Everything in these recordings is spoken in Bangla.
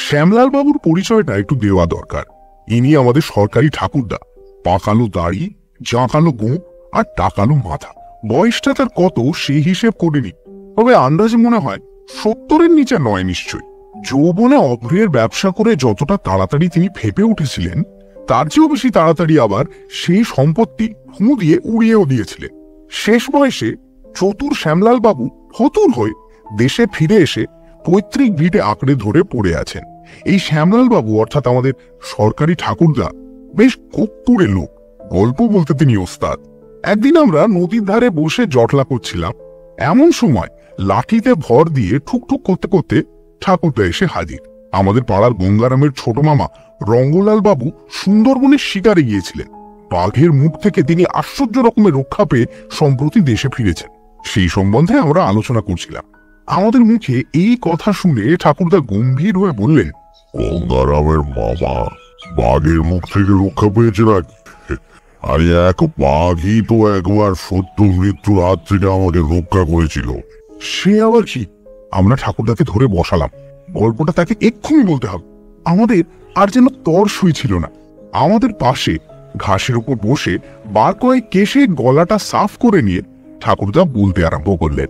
শ্যামলাল বাবুর পরিচয়টা একটু দেওয়া দরকার। ইনি আমাদের সরকারি ঠাকুরদা। পাকালো দাড়ি, জাঁকালো গোঁপ আর টাকালো মাথা। বয়সটা তার কত সেই হিসেব করিনি, তবে আন্দাজে মনে হয় 70-এর নিচে নয় নিশ্চয়। যৌবনে অভ্রের ব্যবসা করে যতটা তাড়াতাড়ি তিনি ফেপে উঠেছিলেন, তার চেয়েও বেশি তাড়াতাড়ি আবার সেই সম্পত্তি ফু দিয়ে উড়িয়েও দিয়েছিলেন। শেষ বয়সে চতুর শ্যামলাল বাবু ফতুর হয়ে দেশে ফিরে এসে পৈতৃক ভিটে আঁকড়ে ধরে পড়ে আছেন। এই শ্যামলাল বাবু অর্থাৎ আমাদের সরকারি ঠাকুরদা বেশ কপ্পুরে লোক, গল্প বলতে তিনি ওস্তাদ। একদিন আমরা নদীর ধারে বসে জটলা করছিলাম, এমন সময় লাঠিতে ভর দিয়ে ঠুকঠুক করতে করতে ঠাকুরদা এসে হাজির। আমাদের পাড়ার গঙ্গারামের ছোট মামা রঙ্গলাল বাবু সুন্দরবনের শিকারে গিয়েছিলেন। বাঘের মুখ থেকে তিনি আশ্চর্য রকমের রক্ষা পেয়ে সম্প্রতি দেশে ফিরেছেন। সেই সম্বন্ধে আমরা আলোচনা করছিলাম। আমাদের মুখে এই কথা শুনে ঠাকুরদা গম্ভীর হয়ে বললেন, গঙ্গারামের মামা বাঘের মুখ থেকে রক্ষা পেয়েছে নাকি? আরে এক বাঘই তো একবার সত্য মৃত্যুর হাত থেকে আমাকে রক্ষা করেছিল। সে আবার কি? আমরা ঠাকুরদাকে ধরে বসালাম, গল্পটা তাকে এক্ষুনি বলতে হবে। আমাদের আর যেন তর সুই ছিল না। আমাদের পাশে ঘাসের উপর বসে বার কয়েক কেশে গলাটা সাফ করে নিয়ে ঠাকুরদা বলতে আরম্ভ করলেন।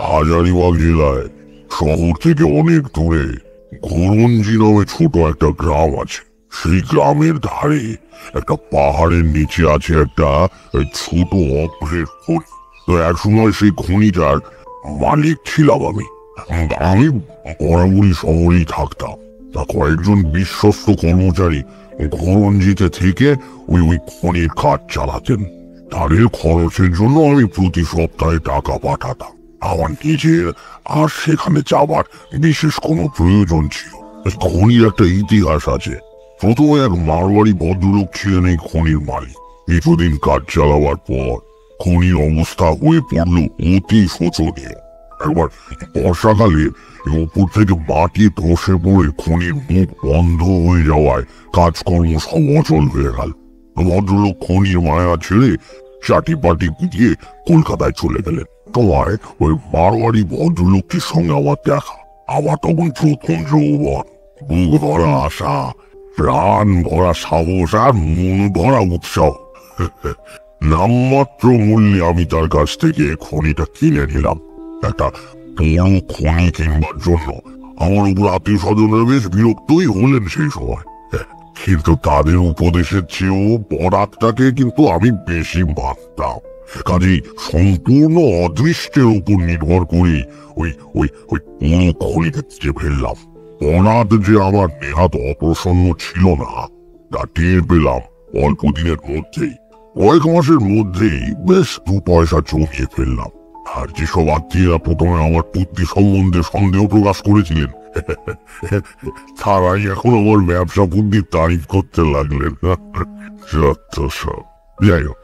হাজারিবাগ জেলায় শহর থেকে অনেক দূরে ঘরঞ্জি নামে ছোট একটা গ্রাম আছে। সেই গ্রামের ধারে একটা পাহাড়ের নিচে আছে একটা ছোট অভ্রের খনি। তো একসময় সেই খনিটার মালিক ছিলাম আমি বরাবরই শহরেই থাকতাম। তা কয়েকজন বিশ্বস্ত কর্মচারী ঘরঞ্জিতে থেকে ওই খনির কাজ চালাতেন। তাদের খরচের জন্য আমি প্রতি সপ্তাহে টাকা পাঠাতাম। আমার নিজের আর সেখানে যাবার বিশেষ কোনো প্রয়োজন ছিল। খনির একটা ইতিহাস আছে। প্রথমে এক মারোয়াড়ি ভদ্রলোক ছিলেন এই খনির মালিক। কিছুদিন কাজ চালাবার পর খনির অবস্থা হয়ে পড়ল অতি শোচনীয়। একবার বর্ষাকালে উপর থেকে মাটি ধসে পড়ে খনির মুখ বন্ধ হয়ে যাওয়ায় কাজকর্ম সব অচল হয়ে গেল। ভদ্রলোক খনির মায়া ছেড়ে চাটি পাটি গুটিয়ে কলকাতায় চলে গেলেন। তোমায় ওই মারোয়াড়ি ভদ্রলোকটির সঙ্গে আমার দেখা। আমার তখন প্রথম যৌবন, বুক ভরা আশা, প্রাণ ভরা সাহস আর মন ভরা উৎসাহ। নামমাত্র মূল্যে আমি তার কাছ থেকে খনিটা কিনে নিলাম। একটা বড় খনি কিনবার জন্য আমার উপর আত্মীয় স্বজনরা বেশ বিরক্তই হলেন সেই সময়, কিন্তু তাদের উপদেশের চেয়েও বরাতটাকে কিন্তু আমি বেশি মানতাম। কাজেই সম্পূর্ণ অদৃষ্টের উপর নির্ভর করে ওই ওই ওই পুরো খনিটা চেয়ে ফেললাম। বরাত যে আমার নেহাত অপ্রসন্ন ছিল না তা টের পেলাম অল্প দিনের মধ্যেই। কয়েক মাসের মধ্যেই বেশ 2 পয়সা জমিয়ে ফেললাম। আর যেসব আত্মীয়রা প্রথমে আমার বুদ্ধি সম্বন্ধে সন্দেহ প্রকাশ করেছিলেন, তারাই এখন আমার ব্যবসা বুদ্ধির তারিফ করতে লাগলেন। যাই হোক,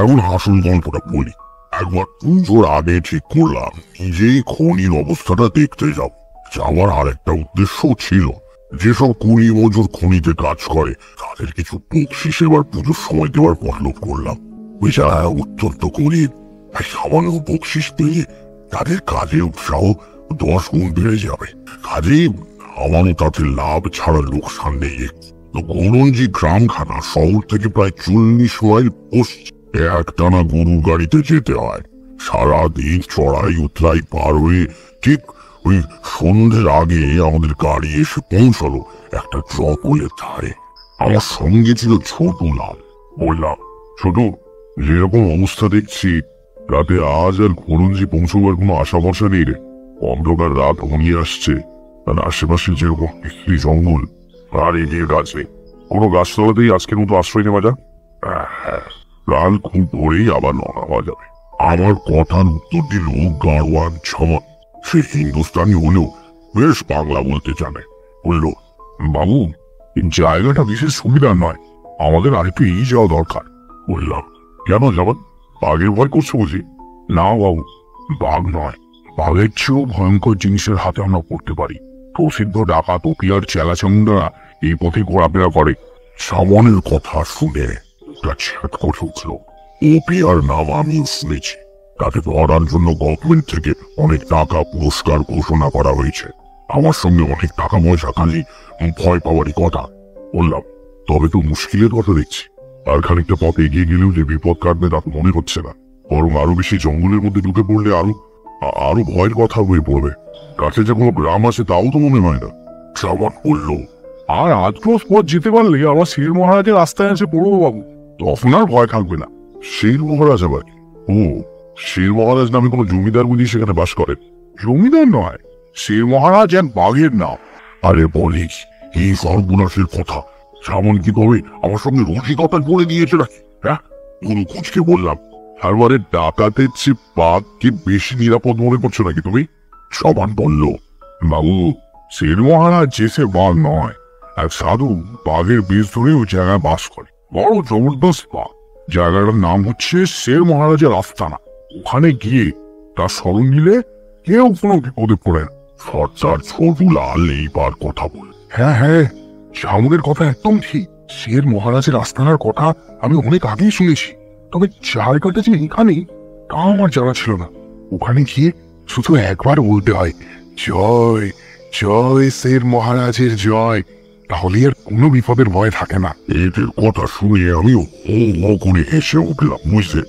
এখন আসল গল্পটা বলি। একবার পুজোর আগে ঠিক করলাম নিজেই খনির অবস্থাটা দেখতে যাব। যাওয়ার আরেকটা উদ্দেশ্য ছিল, যেসব কুলি মজুর খনিতে কাজ করে তাদের কিছু বকশিশ এবার পুজোর সময় দেওয়ার পরলোক করলাম। বেচারা অত্যন্ত গরিব, সামান্য বকশিশ পেয়ে তাদের কাজের উৎসাহ 10 গুণ বেড়ে যাবে। কাজেই আমারও তাতে লাভ ছাড়া লোকসান নেই। গরঞ্জি গ্রামখানা শহর থেকে প্রায় 40 মাইল পশ্চিম। একটানা গরুর গাড়িতে যেতে হয়। সারাদিন চড়াই উতলাই পার হয়ে ঠিক ওই সন্ধ্যের আগে আমাদের গাড়ি এসে পৌঁছালো একটা জঙ্গলের ধারে। আমার সঙ্গে ছিল ছোট লাল। বললাম, ছোট, যেরকম অবস্থা দেখছি রাতে আজ আর ঘরঞ্জি পৌঁছবার কোনো আশা ভরসা নেই রে। অন্ধকার রাত ঘনিয়ে আসছে, আর আশেপাশে যেরকম বিক্রি জঙ্গল আর এগিয়ে গাছ নেই। কোনো গাছতলাতেই আজকের মতো আশ্রয় নেওয়া যাক। হ্যাঁ, কাল খুব ভোরেই আবার রওনা হওয়া যাবে। আমার কথার উত্তর দিল গাড়োয়ান ছমন। সে হিন্দুস্তানি হলেও বেশ বাংলা বলতে জানে। বলল, বাবু, জায়গাটা বিশেষ সুবিধা নয়, আমাদের আরেকটু এগিয়ে যাওয়া দরকার। বললাম, কেন যাবেন? বাঘের ভয় করছো বুঝি? না বাবু, বাঘ নয়, বাঘের চেয়েও ভয়ঙ্কর জিনিসের হাতে আমরা পড়তে পারি। প্রসিদ্ধ ডাকাত ওপিয়ার চেলাচামুন্ডারা এই পথে ঘোরাফেরা করে। সামনের কথা শুনে ছেদ করে উঠল। ওপিয়ার নাম আমি শুনেছি, তাকে ধরার জন্য গভর্নমেন্ট থেকে অনেক টাকা পুরস্কার ঘোষণা করা হয়েছে। আমার সঙ্গে অনেক টাকা পয়সা খালি ভয় পাওয়ারই কথা। বললাম, তবে তো মুশকিলের কথা দেখছি। আর খানিকটা পথ এগিয়ে গেলেও যে বিপদ কাটবে তা তো মনে হচ্ছে না, বরং আরো বেশি জঙ্গলের মধ্যে ঢুকে পড়লে আরো ভয়ের কথা হয়ে পড়বে। কাছে যে কোনো গ্রাম আছে তাও তো মনে হয় না। শ্রাবণ বলল, আর 8 ক্রোশ পথ যেতে পারলে আমার শের মহারাজের রাস্তায় এসে পড়বো বাবু, তখন আর ভয় থাকবে না। শের মহারাজ আবার? ও, শের মহারাজ নামে কোনো জমিদার বুঝি সেখানে বাস করেন? জমিদার নয়, শের মহারাজ এক বাঘের নাম। আরে বলিস, এই সর্বনাশের কথা! শ্রাবণ কি তবে আমার সঙ্গে রসিকতা করে দিয়েছে নাকি? হ্যাঁ, কোনো কুচকে বললাম। হারবারে ডাকাতের চেয়ে বাঘকে বেশি নিরাপদ মনে করছো নাকি তুমি? শ্রাবণ বলল, বাবু, শের মহারাজ যে সে বাঘ নয়, এক সাধু বাঘের বেশ ধরে ওই জায়গায় বাস করে। বড় জবরদস্ত বাঘ। জায়গাটার নাম হচ্ছে শের মহারাজের আস্তানা। ওখানে গিয়ে তার স্মরণ নিলে কেউ কোনো বিপদে পড়ে না। সর্দার ছোটুলাল এইবার কথা বল। হ্যাঁ হ্যাঁ, জামুনের কথা একদম ঠিক। শের মহারাজের আস্তানার কথা আমি অনেক আগেই শুনেছি, তবে জায়গাটা যে এখানে তা আমার জানা ছিল না। ওখানে গিয়ে শুধু একবার বলতে হয়, জয় জয় শের মহারাজের জয়, তাহলে আর কোনো বিপদের ভয় থাকে না। এদের কথা শুনে আমিও ও করে হেসে উঠলাম, বুঝলে?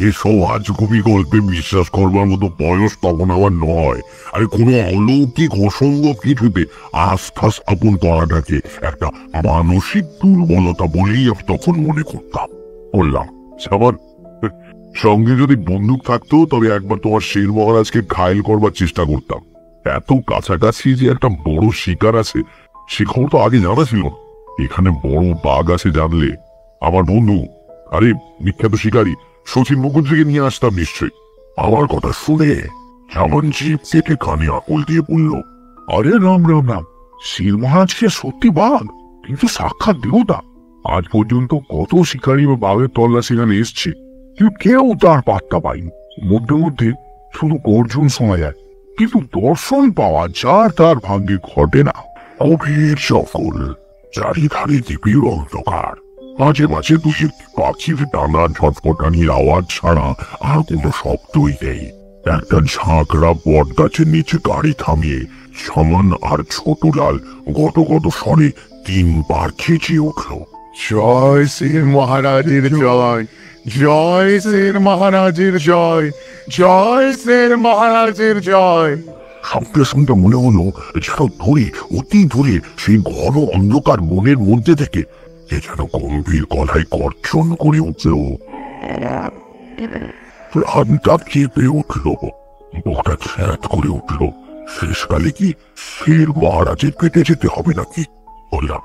এসব আজগুবি গল্পে বিশ্বাস করবার মতো বয়স তখন আমার নয়। আরে কোনো অলৌকিক অসম্ভব কিছুতে আস্থা স্থাপন করাটাকে একটা মানসিক দুর্বলতা বলেই আমি তখন মনে করতাম। বললাম, সাবান, সঙ্গে যদি বন্দুক থাকতো তবে একবার তোমার শের মহারাজকে ঘায়েল করবার চেষ্টা করতাম। এত কাছাকাছি যে একটা বড় শিকার আছে সে খবর তো আগে জানা ছিল না। এখানে বড় বাঘ আছে জানলে আমার বন্ধু, আরে বিখ্যাত শিকারী শচীন মুখুজ্জিকে নিয়ে আসতাম নিশ্চয়ই। আমার কথা শুনে যেমন জিভ কেটে কানে আকুল দিয়ে বলল, আরে রাম রাম রাম, শের মহারাজ কি সত্যি বাঘ, কিন্তু সাক্ষাৎ দেবতা। আজ পর্যন্ত কত শিকারী বা বাঘের তল্লা সেখানে এসছে, কিন্তু কেউ তার পাত্তা পায়নি। মধ্যে মধ্যে শুধু গর্জন শোনা যায়, কিন্তু দর্শন পাওয়া যার তার ভাগ্যে ঘটে না। গভীর জঙ্গল, চারিধারে দিবির অন্ধকার। মাঝে মাঝে দুই একটি পাখির টানা ঝটপটানির আওয়াজ ছাড়া আর কোনো শব্দই নেই। একটা ঝাঁকড়া বট গাছের নিচে গাড়ি থামিয়ে সমান আর ছোটলাল গত স্বরে 3বার চেঁচিয়ে উঠল, জয় শের মহারাজের জয়, জয় শের মহারাজের জয়, জয় শের মহারাজের জয়। সঙ্গে সঙ্গে মনে হলো যেন অতি দূরে সেই ঘন অন্ধকার মনের মধ্যে থেকে কে যেন গম্ভীর গলায় গর্জন করে উঠল। প্রাণটা কেঁপে উঠল, বুকটা ছ্যাঁত করে উঠল। শেষকালে কি শের মহারাজের পেটে যেতে হবে নাকি? বললাম,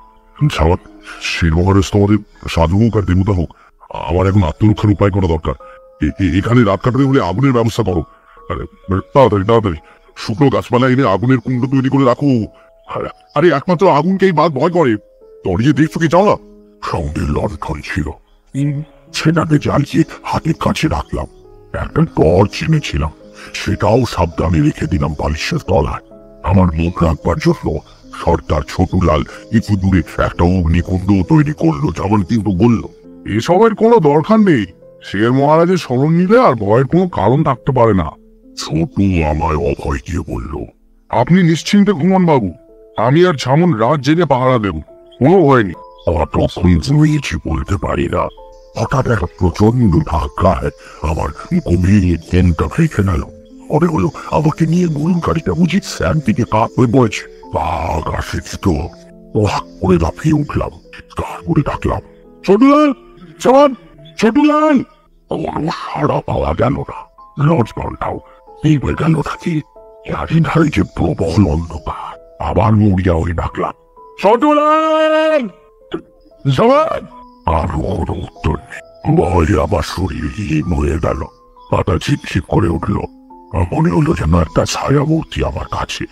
সাবান, শের মহারাজ তোমাদের সাধু হোক আর দেবতা হোক, আমার এখন আত্মরক্ষার উপায় করা দরকার। এখানে রাত কাটাতে হলে আগুনের ব্যবস্থা করো। তাড়াতাড়ি তাড়াতাড়ি শুকনো গাছপালা এনে আগুনের কুণ্ড তৈরি করে রাখো। আরে একমাত্র আগুনকেই বাঘ ভয় করে, তরিয়ে দেখছো কি চাও না? সঙ্গে লণ্ঠন ছিল, সেটাকে জ্বালিয়ে হাতের কাছে রাখলাম। একটা টর্চ এনেছিলাম, সেটাও সাবধানে রেখে দিলাম বালিশের তলায়। আমার মুখ রাখবার জন্য সর্দার ছোটুলাল কিছু দূরে একটা অগ্নিকুণ্ড তৈরি করলো। যেমন কিন্তু বলল, এসবের কোনো দরকার নেই। শের মহারাজের স্মরণ নিলে আর ভয়ের কোনো কারণ থাকতে পারে না। ছোটু আমায় অভয় দিয়ে বলল, আপনি নিশ্চিন্তে ঘুমান বাবু, আমি আর ঝামুন রাত জেগে পাহারা দেব, কোনো ভয় নেই। তখন জুয়েছি বলতে পারি না, হঠাৎ একটা প্রচন্ড ধাক্কায় আমার গভীর জ্ঞানটা ভেঙে গেল। মনে হলো আমাকে নিয়ে গরুর গাড়িটা বুঝি একদিকে কাপ হয়ে পড়েছে। বাঘ আসেছি তো, রাগ করে লাফিয়ে উঠলাম, কার করে ডাকলাম, ছোটুলাল, জওয়ান, ছোটুলাল। কোনো সাড়া পাওয়া গেল না। লঞ্চটাও নেমে গেল নাকি? চারিধারে যে প্রবল অন্ধকার। আবার মরিয়া হয়ে ডাকলাম, ছোটুলাল, জওয়ান। আর কোনো উত্তর নেই। ভয়ে আমার শরীর হিম হয়ে গেল, পাতা ঝিপঝিপ করে উঠল। মনে হলো যেন একটা ছায়ামূর্তি আমার কাছে,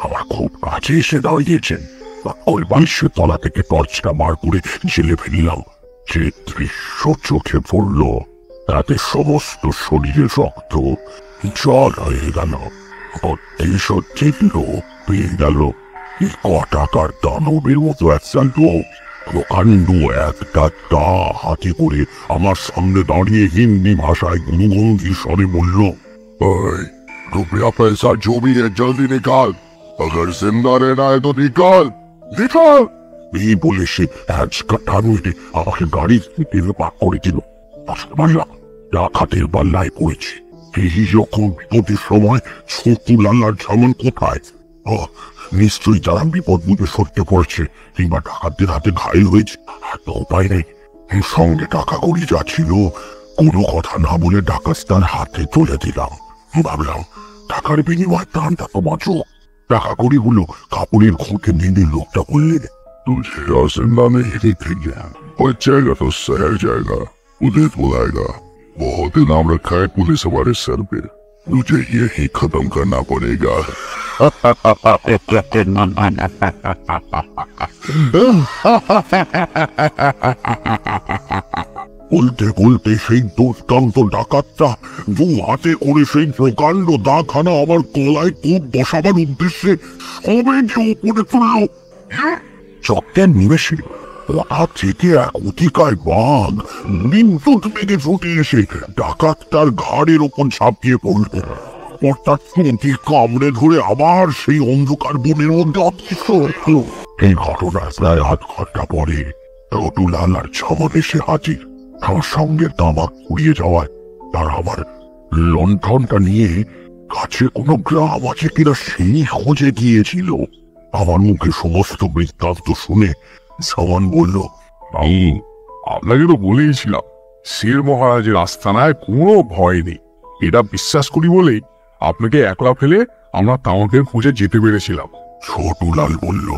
আমার খুব কাছে এসে দাঁড়িয়েছেন। ওই বালিশের তলা থেকে টর্চটা বার করে জেলে ফেললাম। যে দৃশ্য চোখে পড়ল, তাতে সমস্ত শরীরে রক্ত জল হয়ে গেল। এইসব লোক পেয়ে গেল। কটাকার দানবের মতো একটা লোক প্রকাণ্ড একটা দা হাতে করে আমার সামনে দাঁড়িয়ে হিন্দি ভাষায় গুরুগম্ভীর স্বরে বলল, "ओए, रुपया पैसा जो भी है जल्दी निकाल, अगर जिंदा रहना है तो निकाल निकाल।" এই বলে সে টান উঠে আমাকে গাড়ির টেনে পাক করে দিল। বুঝতে পারলাম ডাকাতের পাল্লায় পড়েছে। এই রকম বিপদের সময় ছোটু লাল্লার জামান কোথায়? নিশ্চয়ই তারা বিপদ বুঝে সরতে পড়ছে কিংবা ডাকাতদের হাতে ঘায়েল হয়েছে। আর তো উপায় নেই। সঙ্গে টাকা করি যাচ্ছিল, কোনো কথা না বলে ডাকাত তার হাতে তুলে দিলাম। ভাবলাম টাকার বিনিময়ে প্রাণটা তো বাঁচো। টাকা করি গুলো কাপড়ের ঘুঁটে বেঁধে লোকটা বললে, "तुझे जिंदा नहीं दिखेगा, बचेगा तो शहर जाएगा, पुलिस बुलाएगा। बहुत ही नाम रखा है पुलिस हमारे सर पे, तुझे यही खत्म करना पड़ेगा।" বলতে বলতে সেই দুর্দান্ত ডাকাতটা দু হাতে করে সেই প্রকাণ্ড দাখানা আমার গলায় কোপ বসাবার উদ্দেশ্যে সবেগে উপরে তুলল। চক্রের নিমেষে ওটা থেকে এক অতিকায় বাঘ বিদ্যুৎ বেগে ছুটে এসে ডাকাতটার ঘাড়ের ওপর ঝাঁপিয়ে পড়ল। পরটা টুটি কামড়ে ধরে আবার সেই অন্ধকার বনের মধ্যে অদৃশ্য হল। এই ঘটনার প্রায় আধ ঘন্টা পরে রটুলাল আর ছমন এসে হাজির। আমার সঙ্গে তামাক উড়িয়ে যাওয়ায় তার আমার লণ্ঠনটা নিয়ে কাছে কোনো গ্রাম আছে কিনা সেই খোঁজে গিয়েছিল। আমার মুখে সমস্ত বৃত্তান্ত শুনে ছমন বলল, বাবু, আপনাকে তো বলেইছিলাম শের মহারাজের আস্তানায় কোনো ভয় নেই। এটা বিশ্বাস করি বলেই আপনাকে একলা ফেলে আমরা তামাকের খুঁজে যেতে পেরেছিলাম। ছোটুলাল বলল,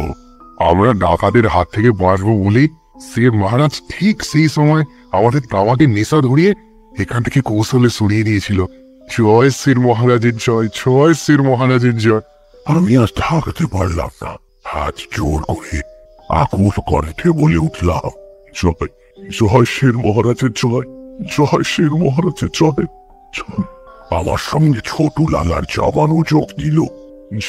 আমরা ডাকাতের হাত থেকে বাঁচবো বলেই শের মহারাজ ঠিক সেই সময় আমাদের তামাকে নেশা ধরিয়ে এখান থেকে কৌশলে সরিয়ে দিয়েছিল। জয় শের মহারাজের জয়, জয় শের মহারাজের জয়। আমি আজ থাকতে পারলাম না। হাত জোর করে আকুল কণ্ঠে বলে উঠলাম, জয় জয় শের মহারাজের জয়, জয় শের মহারাজের জয়। আমার সঙ্গে ছোটুলাল আর জবানও যোগ দিল।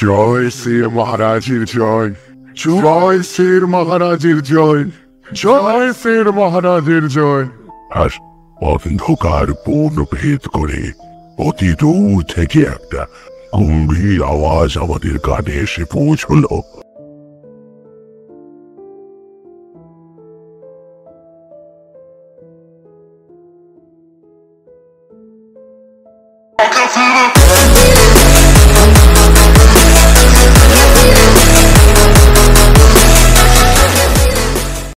জয় শের মহারাজের জয়, জয় শের মহারাজের জয়, জয় শের মহারাজের জয়। আর অন্ধকার বন ভেদ করে অতি দূর থেকে একটা গম্ভীর আওয়াজ আমাদের কানে এসে পৌঁছলো।